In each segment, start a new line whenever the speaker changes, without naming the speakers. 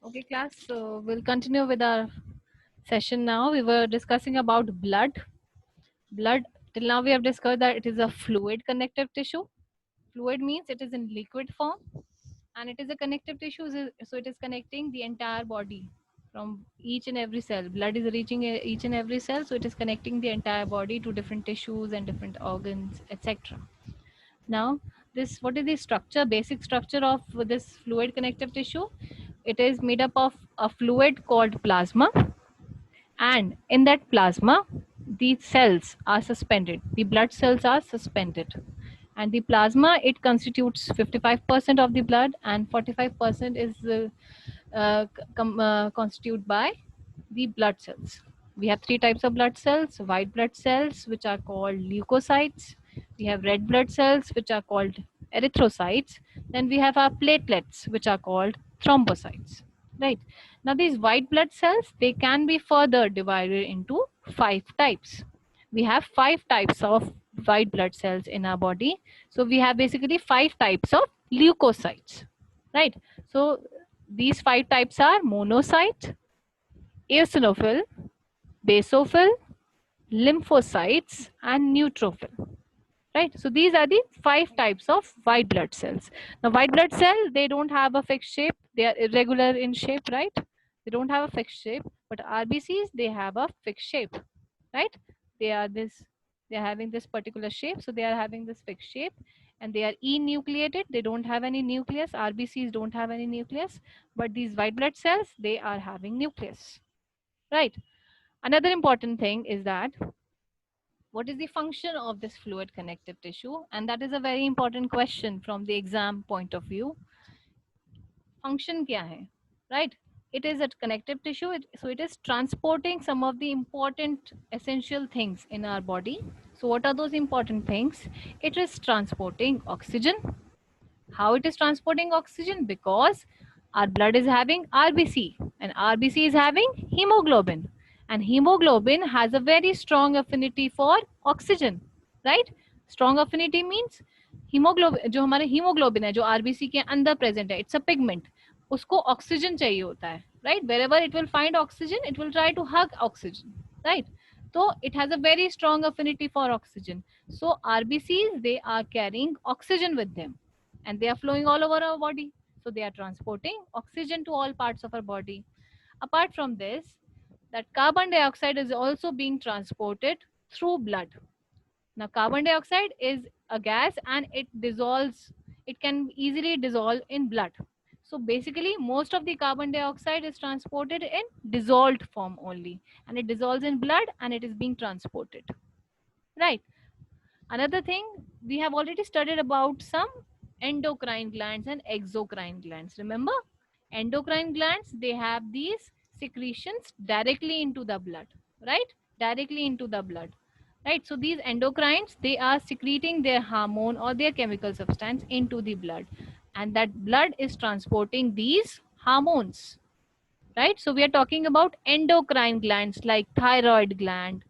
Okay, class. So we'll continue with our session now. We were discussing about blood. Blood, till now we have discussed that it is a fluid connective tissue. Fluid means it is in liquid form and it is a connective tissue, so it is connecting the entire body from each and every cell. Blood is reaching each and every cell, so it is connecting the entire body to different tissues and different organs, etc. Now, this what is the structure, basic structure of this fluid connective tissue? It is made up of a fluid called plasma, and in that plasma, the cells are suspended. The blood cells are suspended, and the plasma, it constitutes 55% of the blood, and 45% is constituted by the blood cells. We have three types of blood cells: white blood cells, which are called leukocytes. We have red blood cells, which are called erythrocytes. Then we have our platelets, which are called thrombocytes. Right. Now, these white blood cells, they can be further divided into 5 types. We have 5 types of white blood cells in our body. So we have basically 5 types of leukocytes. Right. So these 5 types are monocyte, eosinophil, basophil, lymphocytes, and neutrophil. Right. So these are the 5 types of white blood cells. Now, white blood cell, they don't have a fixed shape. They are irregular in shape, right? They don't have a fixed shape, but RBCs, they have a fixed shape, right? They are this, they are having this particular shape. So they are having this fixed shape, and they are enucleated. They don't have any nucleus. RBCs don't have any nucleus, but these white blood cells, they are having nucleus, right? Another important thing is that what is the function of this fluid connective tissue? And that is a very important question from the exam point of view. Function kya hai? Right? It is a connective tissue, so it is transporting some of the important essential things in our body. So what are those important things? It is transporting oxygen. How it is transporting oxygen? Because our blood is having RBC, and RBC is having hemoglobin, and hemoglobin has a very strong affinity for oxygen, right? Strong affinity means hemoglobin, जो हमारे hemoglobin है, जो RBC के अंदर present है, it's a pigment, उसको oxygen चाहिए होता है, right? Wherever it will find oxygen, it will try to hug oxygen, right? So it has a very strong affinity for oxygen. So RBCs, they are carrying oxygen with them, and they are flowing all over our body. So they are transporting oxygen to all parts of our body. Apart from this, that carbon dioxide is also being transported through blood. Now, carbon dioxide is a gas and it dissolves, it can easily dissolve in blood. So basically, most of the carbon dioxide is transported in dissolved form only, and it dissolves in blood and it is being transported. Right. Another thing, we have already studied about some endocrine glands and exocrine glands. Remember, endocrine glands, they have these secretions directly into the blood, right? Directly into the blood, right? So these endocrines, they are secreting their hormone or their chemical substance into the blood, and that blood is transporting these hormones, right? So we are talking about endocrine glands like thyroid gland,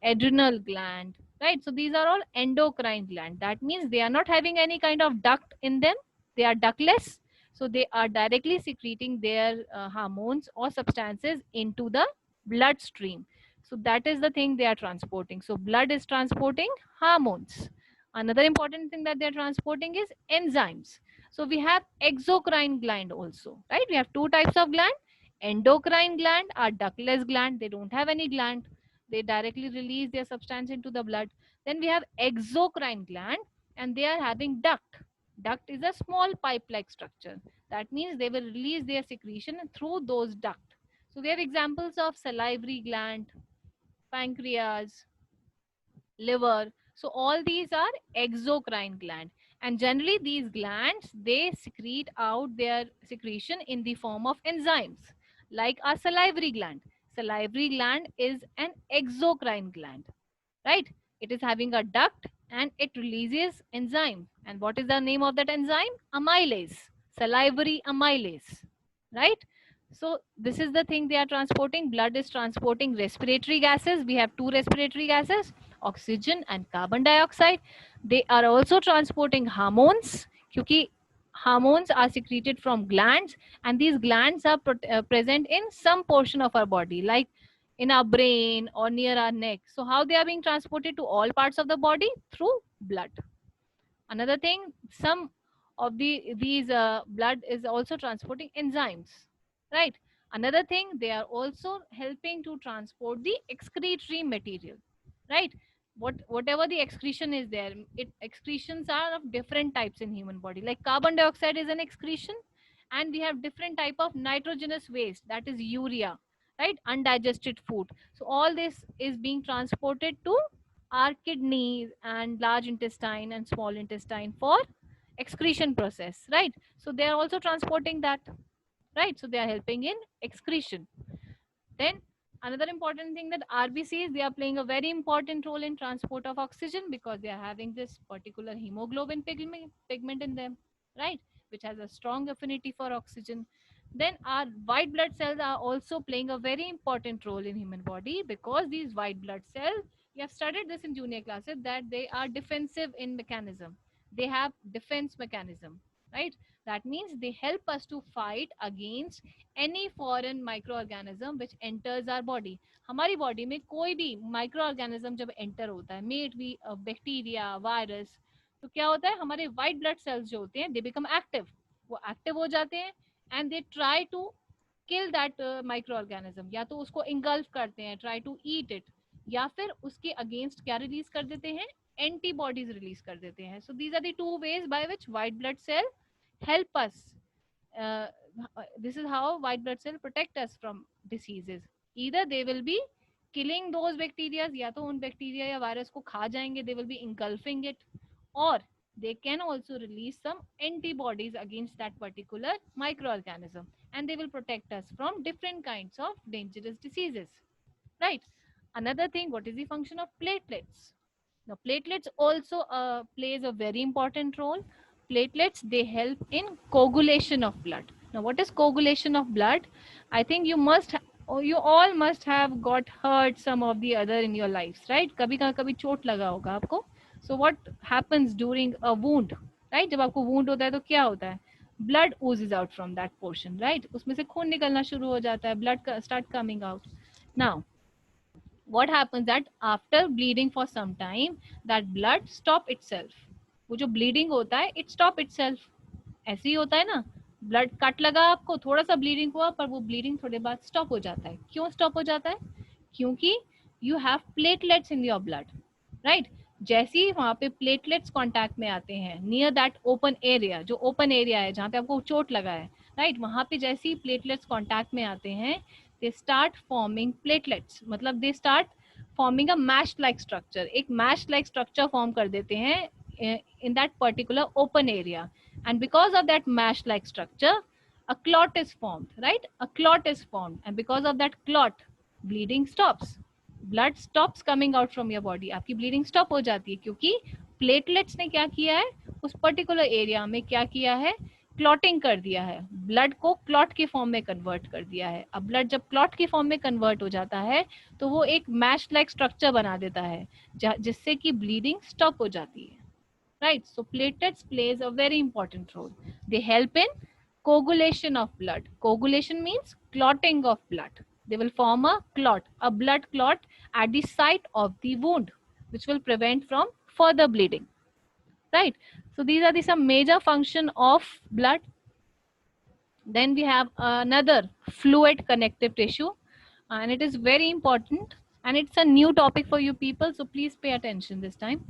adrenal gland, right? So these are all endocrine gland. That means they are not having any kind of duct in them. They are ductless. So they are directly secreting their hormones or substances into the bloodstream. So that is the thing they are transporting. So blood is transporting hormones. Another important thing that they are transporting is enzymes. So we have exocrine gland also, right? We have 2 types of gland. Endocrine gland are ductless gland. They don't have any gland. They directly release their substance into the blood. Then we have exocrine gland, and they are having duct. Duct is a small pipe-like structure. That means they will release their secretion through those duct. So we have examples of salivary gland, pancreas, liver. So all these are exocrine gland, and generally these glands, they secrete out their secretion in the form of enzymes, like our salivary gland. Salivary gland is an exocrine gland, right? It is having a duct and it releases enzyme. And what is the name of that enzyme? Amylase, salivary amylase, right? So this is the thing they are transporting. Blood is transporting respiratory gases. We have 2 respiratory gases, oxygen and carbon dioxide. They are also transporting hormones, क्योंकि hormones are secreted from glands, and these glands are present in some portion of our body, like in our brain or near our neck. So how they are being transported to all parts of the body? Through blood. Another thing, some of these blood is also transporting enzymes, right? Another thing, they are also helping to transport the excretory material, right? Whatever the excretion is there, excretions are of different types in human body. Like carbon dioxide is an excretion, and we have different type of nitrogenous waste, that is urea, right? Undigested food. So all this is being transported to our kidneys and large intestine and small intestine for excretion process, right? So they are also transporting that, right? So they are helping in excretion. Then another important thing, that RBCs, they are playing a very important role in transport of oxygen, because they are having this particular hemoglobin pigment in them, right? Which has a strong affinity for oxygen. Then our white blood cells are also playing a very important role in human body, because these white blood cells, we have studied this in junior classes, that they are defensive in mechanism. They have defense mechanism, right? That means they help us to fight against any foreign micro organism which enters our body. हमारी body में कोई भी micro organism जब enter होता है, met भी bacteria, virus, तो क्या होता है, हमारे वाइट ब्लड सेल्स जो होते हैं, दे बिकम एक्टिव. वो एक्टिव हो जाते हैं and they try to kill that micro organism. या तो उसको इंगल्फ करते हैं, ट्राई टू ईट इट, या फिर उसके अगेंस्ट क्या रिलीज कर देते हैं, एंटीबॉडीज रिलीज कर देते हैं. So these are the two ways by which white blood cell help us. uh, this is how white blood cell protect us from diseases. Either they will be killing those bacteria, या तो उन bacteria या virus को खा जाएंगे, they will be engulfing it, or they can also release some antibodies against that particular microorganism, and they will protect us from different kinds of dangerous diseases, right? Another thing, what is the function of platelets? Now platelets also plays a very important role. Platelets, they help in coagulation of blood. Now what is coagulation of blood? I think you all must have got hurt some of the other in your lives, right? कभी कभी चोट लगा होगा आपको. So what happens during a wound, right? जब आपको wound होता है तो क्या होता है? Blood oozes out from that portion, right? उसमें से खून निकलना शुरू हो जाता है, blood start coming out. Now what happens that after bleeding for some time, that blood stop itself. वो जो bleeding होता है, it stop itself. ऐसे ही होता है ना, ब्लड कट लगा आपको, थोड़ा सा ब्लीडिंग हुआ, पर वो ब्लीडिंग थोड़े बाद स्टॉप हो जाता है. क्यों स्टॉप हो जाता है? क्योंकि you have platelets in your blood, right? जैसे ही वहां पे प्लेटलेट्स कांटेक्ट में आते हैं नियर दैट ओपन एरिया, जो ओपन एरिया है जहाँ पे आपको चोट लगा है, राइट? वहां पे जैसे ही प्लेटलेट्स कांटेक्ट में आते हैं, दे स्टार्ट फॉर्मिंग प्लेटलेट्स, मतलब they start forming a mesh like structure. एक मैश लाइक स्ट्रक्चर फॉर्म कर देते हैं in that particular open area, and because of that mesh like structure, a clot is formed, right? A clot is formed, and because of that clot, bleeding stops. Blood stops coming out from your body. आपकी bleeding stop हो जाती है, क्योंकि platelets ने क्या किया है, उस particular area में क्या किया है, क्लॉटिंग कर दिया है, ब्लड को क्लॉट के फॉर्म में कन्वर्ट कर दिया है. अब ब्लड जब क्लॉट के फॉर्म में कन्वर्ट हो जाता है, तो वो एक मैश लाइक स्ट्रक्चर बना देता है, जिससे कि ब्लीडिंग स्टॉप हो जाती है, right? So platelets plays a very important role. They help in coagulation of blood. Coagulation means clotting of blood. They will form a clot, a blood clot at the site of the wound, which will prevent from further bleeding, right? So these are the some major function of blood. Then we have another fluid connective tissue, and it is very important, and it's a new topic for you people, so please pay attention this time.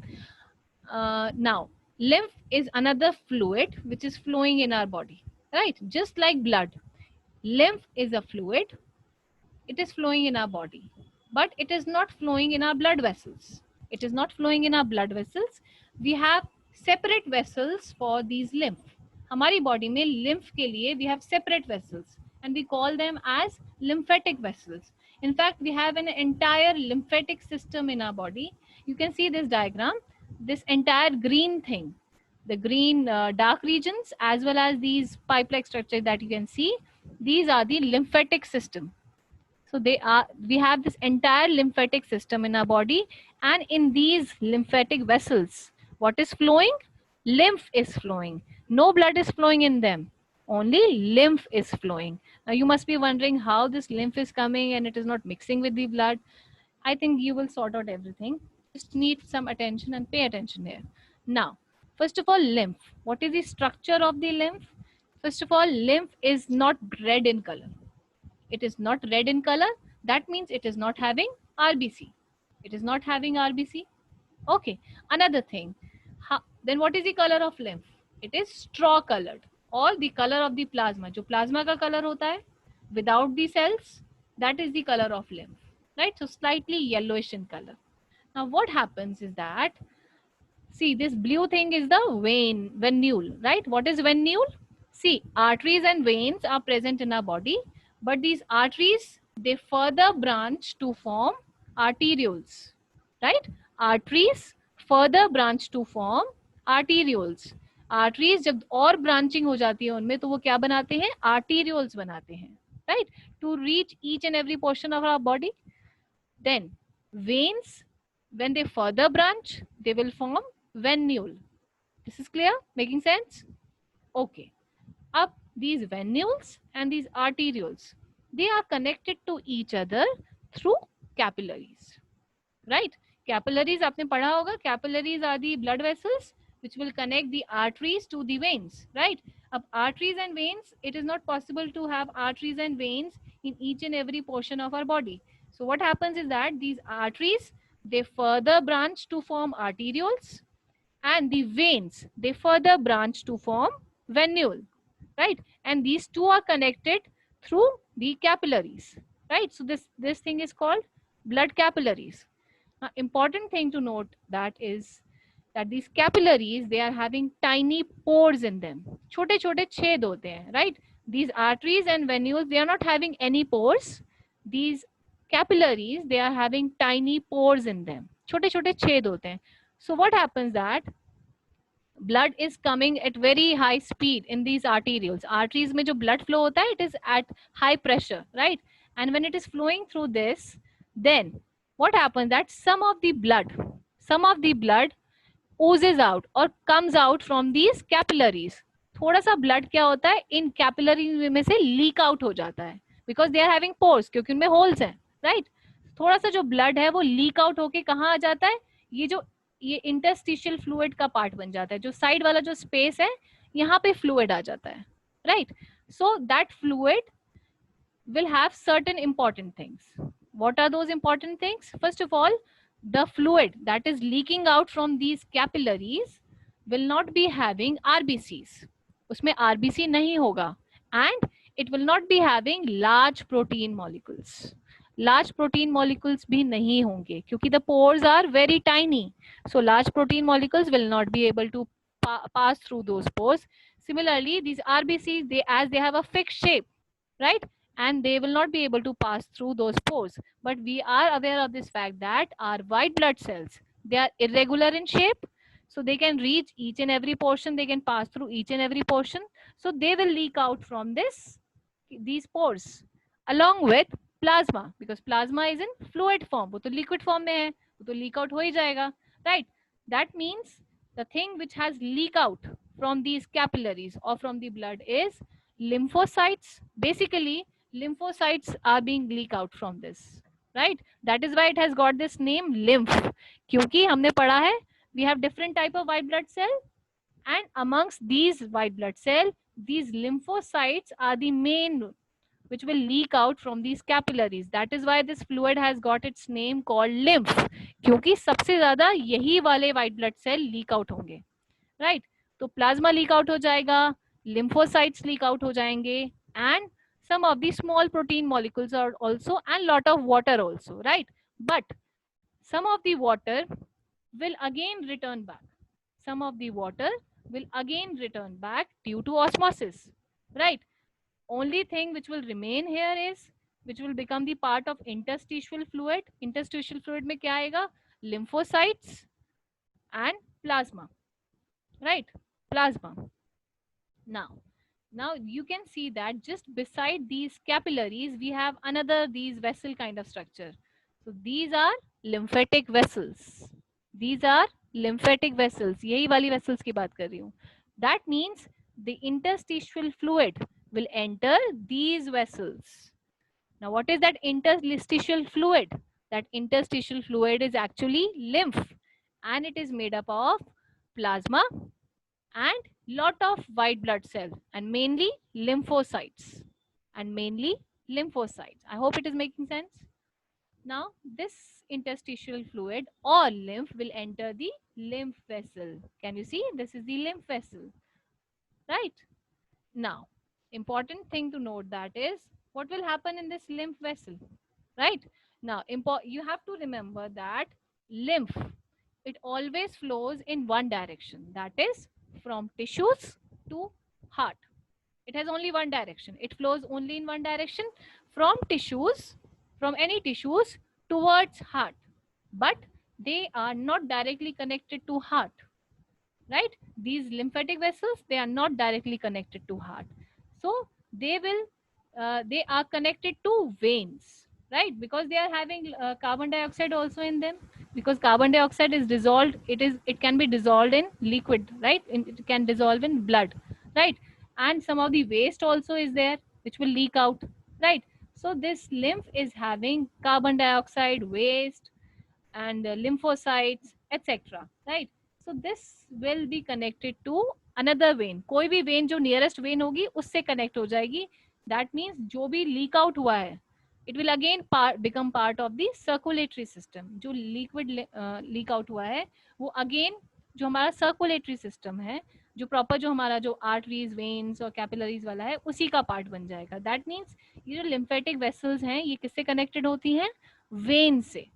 Now lymph is another fluid which is flowing in our body, right? Just like blood, lymph is a fluid. It is flowing in our body, but it is not flowing in our blood vessels. It is not flowing in our blood vessels. We have separate vessels for these lymph. हमारी body में lymph के लिए we have separate vessels, and we call them as lymphatic vessels. In fact, we have an entire lymphatic system in our body. You can see this diagram, this entire green thing, the green dark regions, as well as these pipe-like structure that you can see, these are the lymphatic system. So we have this entire lymphatic system in our body, and in these lymphatic vessels, what is flowing? lymph is flowing. No blood is flowing in them. Only lymph is flowing. Now you must be wondering how this lymph is coming and it is not mixing with the blood. I think you will sort out everything. Just need some attention and pay attention here. Now, first of all, lymph. What is the structure of the lymph? First of all, lymph is not red in color. It is not red in color. That means it is not having RBC. It is not having RBC. Okay. Another thing. Then what is the color of lymph? It is straw colored, or the color of the plasma. जो plasma का color होता है without the cells, that is the color of lymph, right? So slightly yellowish in color. Now what happens is that, see, this blue thing is the venule, right? What is venule? See, arteries and veins are present in our body, but these arteries, they further branch to form arterioles, right? Arteries further branch to form arterioles. Arteries जब और branching हो जाती है उनमें, तो वो क्या बनाते हैं? आर्टीरियोल्स बनाते हैं, right, to reach each and every portion of our body. Then veins, when they further branch, they will form venule. This is clear? Making sense? Okay. Up these venules and these arterioles, they are connected to each other through capillaries, right? Capillaries आपने पढ़ा होगा. Capillaries are the blood vessels which will connect the arteries to the veins, right? अब arteries and veins, it is not possible to have arteries and veins in each and every portion of our body. So what happens is that these arteries, they further branch to form arterioles, and the veins, they further branch to form venule, right? And these two are connected through the capillaries, right? So this thing is called blood capillaries. Important thing to note that is that these capillaries, they are having tiny pores in them. छोटे छोटे छेद होते हैं, right? These arteries and venules, they are not having any pores. These capillaries, they are having tiny pores in them. छोटे छोटे छेद होते हैं. So what happens that blood is coming at very high speed in these arterioles. Arteries में जो blood flow होता है, it is at high pressure, right? And when it is flowing through this, then what happens that some of the blood oozes out or comes out from these capillaries. थोड़ा सा blood क्या होता है, इन capillaries में से leak out हो जाता है, because they are having pores, क्योंकि उनमें holes हैं, right? थोड़ा सा जो blood है वो leak out होके कहाँ आ जाता है, ये इंटरस्टिशियल फ्लूइड का पार्ट बन जाता है. जो साइड वाला जो स्पेस है, यहाँ पे फ्लूइड आ जाता है, right? So that fluid will have certain important things. What are those important things? First of all, the fluid that is leaking out from these capillaries will not be having RBCs. उसमें RBC नहीं होगा, and it will not be having large protein molecules. Large protein molecules भी नहीं होंगे क्योंकि the pores are very tiny. So large protein molecules will not be able to pass through those pores. Similarly, these RBCs, as they have a fixed shape, right? And they will not be able to pass through those pores. But we are aware of this fact that our white blood cells, they are irregular in shape. So they can reach each and every portion. They can pass through each and every portion. So they will leak out from these pores along with plasma, because plasma is in fluid form. वो तो liquid form में है, वो तो leak out हो ही जाएगा, right? That means the thing which has leak out from these capillaries or from the blood is lymphocytes. Basically, lymphocytes are being leak out from this, right? That is why it has got this name lymph. क्योंकि हमने पढ़ा है, we have different type of white blood cell, and amongst these white blood cell, these lymphocytes are the main which will leak out from these capillaries. That is why this fluid has got its name called lymph. क्योंकि सबसे ज्यादा यही वाले white blood cell leak out होंगे, right? तो plasma leak out हो जाएगा, lymphocytes leak out हो जाएंगे, and some of the small protein molecules are also, and lot of water also, right? But some of the water will again return back. Some of the water will again return back due to osmosis, right? Only thing which will remain here is, which will become the part of interstitial fluid. Interstitial fluid में क्या आएगा? Lymphocytes and plasma, right? Plasma. Now you can see that just beside these capillaries, we have another these vessel kind of structure. So these are lymphatic vessels. These are lymphatic vessels, यही वाली vessels की बात कर रही हूँ. That means the interstitial fluid will enter these vessels. Now, what is that interstitial fluid? That interstitial fluid is actually lymph, and it is made up of plasma and lot of white blood cells, and mainly lymphocytes. And mainly lymphocytes. I hope it is making sense. Now, this interstitial fluid or lymph will enter the lymph vessel. Can you see? This is the lymph vessel, right? Now, important thing to note that is what will happen in this lymph vessel, right? Now, you have to remember that lymph, it always flows in one direction, that is from tissues to heart. It has only one direction. It flows only in one direction, from tissues, from any tissues towards heart. But they are not directly connected to heart, right? These lymphatic vessels, they are not directly connected to heart. So they are connected to veins, right? Because they are having carbon dioxide also in them. Because carbon dioxide is dissolved, it can be dissolved in liquid, right? It can dissolve in blood, right? And some of the waste also is there, which will leak out, right? So this lymph is having carbon dioxide, waste, and lymphocytes, etc., right? So this will be connected to another vein. कोई भी vein जो nearest vein होगी उससे connect हो जाएगी. That means जो भी leak out हुआ है, it will again become part of the circulatory system. जो liquid leak out हुआ है वो again जो हमारा circulatory system है, जो proper जो हमारा जो arteries, veins और capillaries वाला है उसी का part बन जाएगा. That means ये जो lymphatic vessels हैं ये किससे connected होती हैं? Vein से,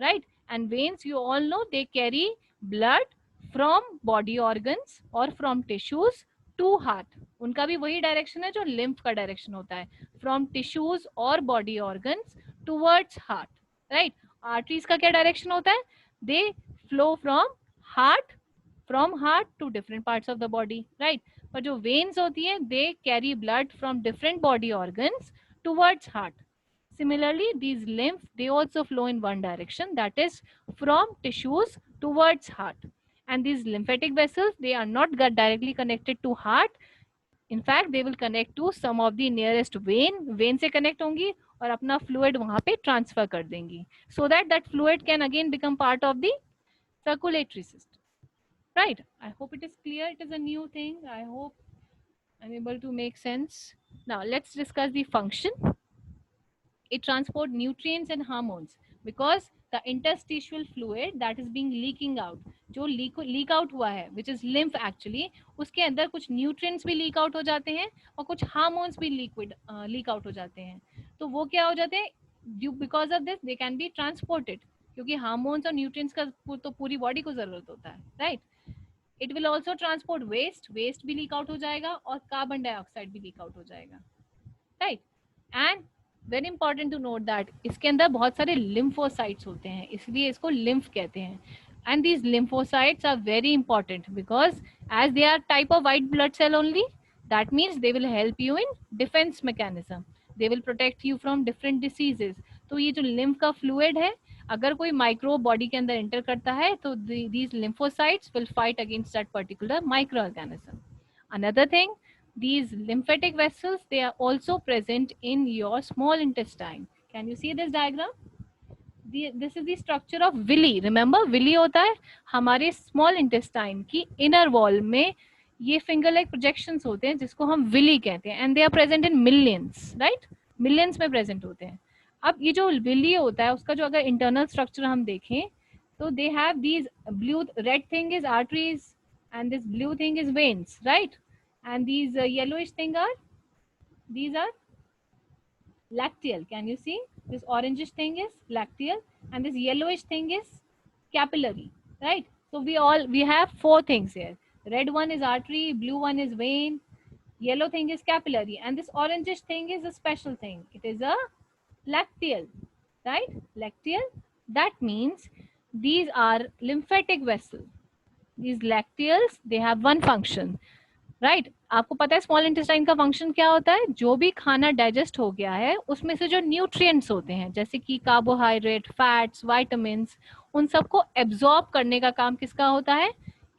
right? And veins, you all know, they carry blood from body organs or from tissues to heart. उनका भी वही डायरेक्शन है जो lymph का डायरेक्शन होता है, from tissues or body organs towards heart, right? Arteries का क्या डायरेक्शन होता है? They flow from heart to different parts of the body, right? पर जो veins होती है, they carry blood from different body organs towards heart. Similarly, these lymph, they also flow in one direction, that is from tissues towards heart. And these lymphatic vessels, they are not directly connected to heart. In fact, they will connect to some of the nearest vein से connect होंगी और अपना fluid वहाँ पे transfer कर देंगी, so that that fluid can again become part of the circulatory system, right? I hope it is clear. It is a new thing. I hope I'm able to make sense. Now let's discuss the function. It transport nutrients and hormones because the interstitial fluid that is being leaking out, जो leak out हुआ है, which is lymph actually, उसके अंदर कुछ nutrients भी leak out हो जाते हैं और कुछ hormones भी leak out हो जाते हैं. तो वो क्या हो जाते हैं? Because of this they can be transported, क्योंकि hormones और nutrients का तो पूरी body को जरूरत होता है, right? It will also transport waste भी leak out हो जाएगा और carbon dioxide भी leak out हो जाएगा, right? And very important to note that इसके अंदर बहुत सारे लिम्फोसाइट्स होते हैं, इसलिए इसको लिम्फ कहते हैं. And these lymphocytes are very important because as they are type of white blood cell only, that means they will help you in defense mechanism, they will protect you from different diseases. तो ये जो lymph का fluid है, अगर कोई micro body के अंदर enter करता है तो these lymphocytes will fight against that particular micro organism. Another thing, these lymphatic vessels, they are also present in your small intestine. Can you see this diagram? This is the structure of villi. Remember, villi होता है हमारे small intestine की inner wall में, ये finger like projections होते हैं जिसको हम villi कहते हैं, and they are present in millions, right? Millions में present होते हैं. अब ये जो villi होता है उसका जो अगर internal structure हम देखें तो they have these blue, red thing is arteries and this blue thing is veins, right? And these yellowish thing are, these are lacteal. Can you see? This orangish thing is lacteal and this yellowish thing is capillary, right? So we have four things here. Red one is artery, blue one is vein, yellow thing is capillary, and this orangish thing is a special thing. It is a lacteal, right? Lacteal. That means these are lymphatic vessels. These lacteals, they have one function, right आपको पता है small intestine का function क्या होता है? जो भी खाना डाइजेस्ट हो गया है उसमें से जो न्यूट्रिएंट्स होते हैं जैसे कि कार्बोहाइड्रेट, फैट्स, विटामिन, उन सबको एब्जॉर्ब करने का काम किसका होता है?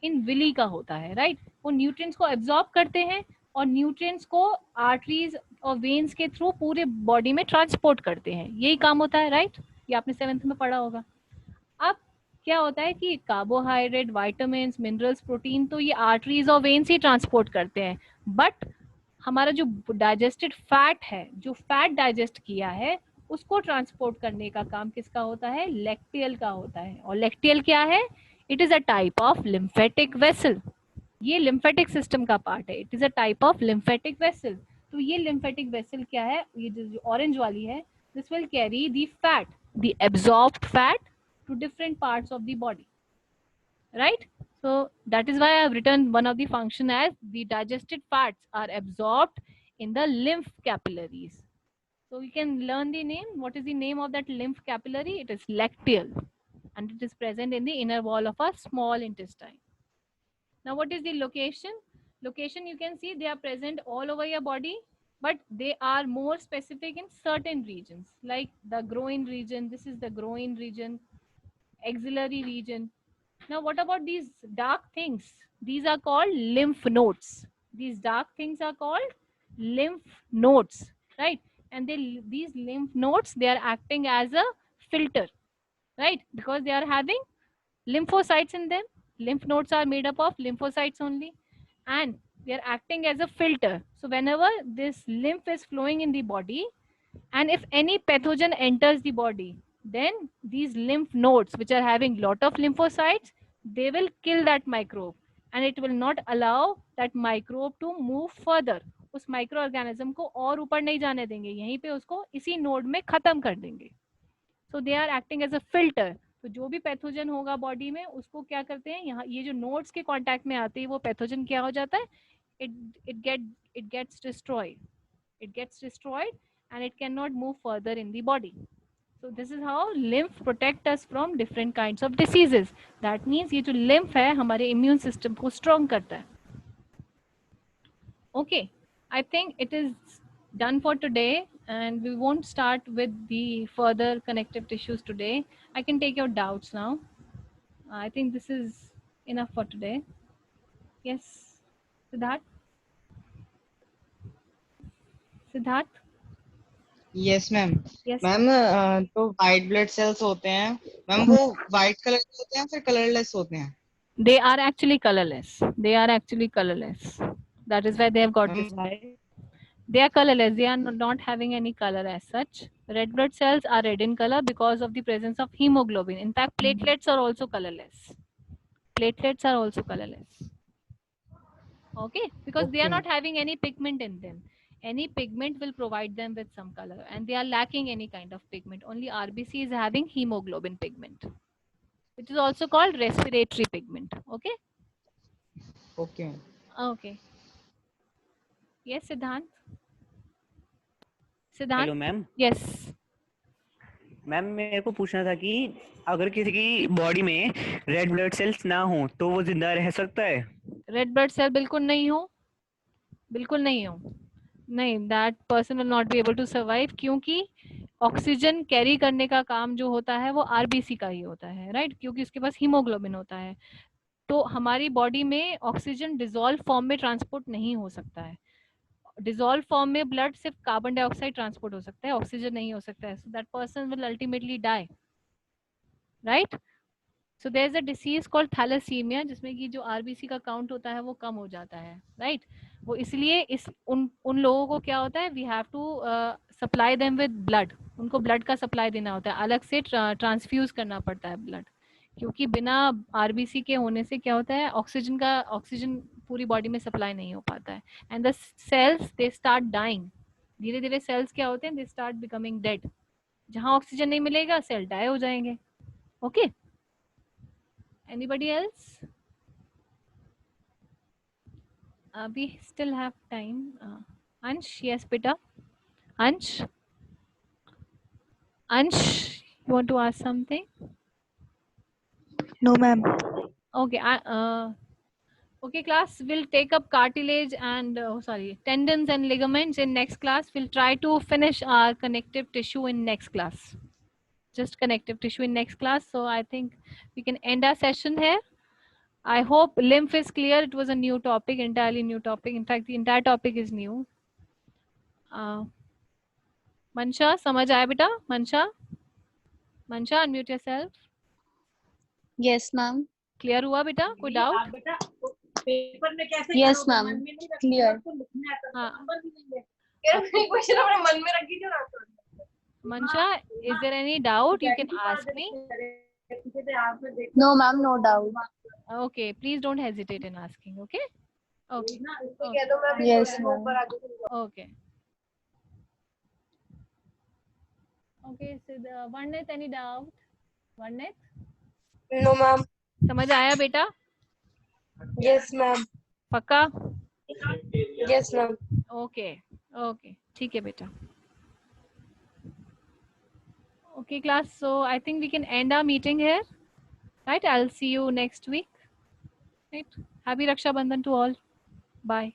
इन विली का होता है। राइट वो न्यूट्रिएंट्स को एब्जॉर्ब करते हैं और न्यूट्रिएंट्स को आर्टरीज और वेन्स के थ्रू पूरे बॉडी में ट्रांसपोर्ट करते हैं, यही काम होता है। राइट ये आपने 7th में पढ़ा होगा। अब क्या होता है कि कार्बोहाइड्रेट, विटामिन, मिनरल्स, प्रोटीन तो ये आर्टरीज और वेन्स ही ट्रांसपोर्ट करते हैं, बट हमारा जो डाइजेस्टेड फैट है, जो फैट डाइजेस्ट किया है, उसको ट्रांसपोर्ट करने का काम किसका होता है? लैक्टियल का होता है। और लैक्टियल क्या है? It is a type of lymphatic vessel. ये लिम्फेटिक सिस्टम का पार्ट है। It is a type of lymphatic vessel. तो ये लिम्फेटिक वेसल क्या है? ये जो ऑरेंज वाली है, this will carry the fat, the absorbed fat to different parts of the body, right? So that is why I have written one of the function as the digested fats are absorbed in the lymph capillaries. So you can learn the name. What is the name of that lymph capillary? It is lacteal, and it is present in the inner wall of our small intestine. Now what is the location? Location, you can see they are present all over your body, but they are more specific in certain regions, like the groin region. This is the groin region, axillary region. Now, what about these dark things? These are called lymph nodes. These dark things are called lymph nodes, right? And these lymph nodes, they are acting as a filter, right? Because they are having lymphocytes in them. Lymph nodes are made up of lymphocytes only, and they are acting as a filter. So whenever this lymph is flowing in the body, and if any pathogen enters the body, then these lymph nodes, which are having lot of lymphocytes, they will kill that microbe, and it will not allow that microbe to move further. उस micro organism को और ऊपर नहीं जाने देंगे, यहीं पे उसको इसी नोड में खत्म कर देंगे. So they are acting as a filter. तो जो भी पैथोजन होगा बॉडी में, उसको क्या करते हैं, यहाँ ये जो नोड्स के कांटेक्ट में आते हैं, वो पैथोजन क्या हो जाता है? It gets destroyed. It gets destroyed and it cannot move further in the body. So this is how lymph protect us from different kinds of diseases. That means ये जो lymph है हमारे immune system को strong करता है. Okay, I think it is done for today, and we won't start with the further connective tissues today. I can take your doubts now. I think this is enough for today. Yes, Siddharth. Siddharth.
Yes ma'am.
Yes.
Ma'am तो white blood cells होते हैं ma'am, वो white colour के होते हैं फिर colourless होते हैं?
They are actually colorless. They are actually colorless. That is why they have got
ma'am
this.
White.
They are colorless. They are not having any color as such. Red blood cells are red in color because of the presence of hemoglobin. In fact, platelets are also colorless. Platelets are also colorless. Okay, because they are
okay ma'am.
not having any pigment in them. Any pigment will provide them with some color, and they are lacking any kind of pigment. Only RBC is having hemoglobin pigment, which is also called respiratory pigment. Okay.
Okay ma'am.
Okay. Yes, Siddhant.
Hello
Siddhant.
Ma'am.
Yes.
Ma'am मेरे को पूछना था कि अगर किसी की body में red blood cells ना हो तो वो जिंदा रह सकता है?
रेड ब्लड सेल बिल्कुल नहीं हो, बिल्कुल नहीं हो, नहीं, that person will not be able to survive, क्योंकि ऑक्सीजन कैरी करने का काम जो होता है वो आरबीसी का ही होता है. राइट क्योंकि उसके पास हीमोग्लोबिन होता है. तो हमारी बॉडी में ऑक्सीजन डिजोल्व फॉर्म में ट्रांसपोर्ट नहीं हो सकता है. डिजोल्व फॉर्म में ब्लड सिर्फ कार्बन डाइऑक्साइड ट्रांसपोर्ट हो सकता है, ऑक्सीजन नहीं हो सकता है. So that person will ultimately die. Right. So there is a disease called thalassemia, जिसमें कि जो आरबीसी का काउंट होता है वो कम हो जाता है. राइट वो इसलिए इस उन लोगों को क्या होता है, we have to supply them with blood. उनको ब्लड का सप्लाई देना होता है, अलग से ट्रांसफ्यूज करना पड़ता है ब्लड, क्योंकि बिना आरबीसी के होने से क्या होता है, ऑक्सीजन पूरी बॉडी में सप्लाई नहीं हो पाता है, and the cells they start dying. धीरे धीरे सेल्स क्या होते हैं, दे स्टार्ट बिकमिंग डेड. जहां ऑक्सीजन नहीं मिलेगा सेल डाई हो जाएंगे. Okay okay? Anybody else? We still have time. Ansh, yes, beta. Ansh, Ansh, you want to ask something?
No, ma'am.
Okay. Okay, class, we'll take up cartilage and tendons and ligaments in next class. We'll try to finish our connective tissue in next class. Just connective tissue in next class. So I think we can end our session here. I hope lymph is clear. It was a new topic, entirely new topic. In fact, the entire topic is new. Mansha, समझ आया बेटा? Mansha, unmute yourself.
Yes, ma'am.
Clear हुआ बेटा? कोई doubt?
Paper में कैसे
Yes,
करोगे?
ma'am.
मन में नहीं रखना,
Clear.
आपको लिखना है तो
हाँ.
नंबर भी देंगे। यार मेरी क्वेश्चन अपने मन में रखी जो ना।
Mansha, is there any doubt? You can ask me.
No, ma'am, no doubt.
Okay, please don't hesitate in asking. Okay. Okay.
Yes, ma'am.
Okay. Okay. So the Varnit, any doubt? Varnit,
No, ma'am.
समझ आया बेटा?
Yes, ma'am.
पक्का?
Yes, ma'am.
Okay. Okay. ठीक है बेटा. Okay, class. So I think we can end our meeting here. Right. I'll see you next week. Right. Happy Raksha Bandhan to all. Bye.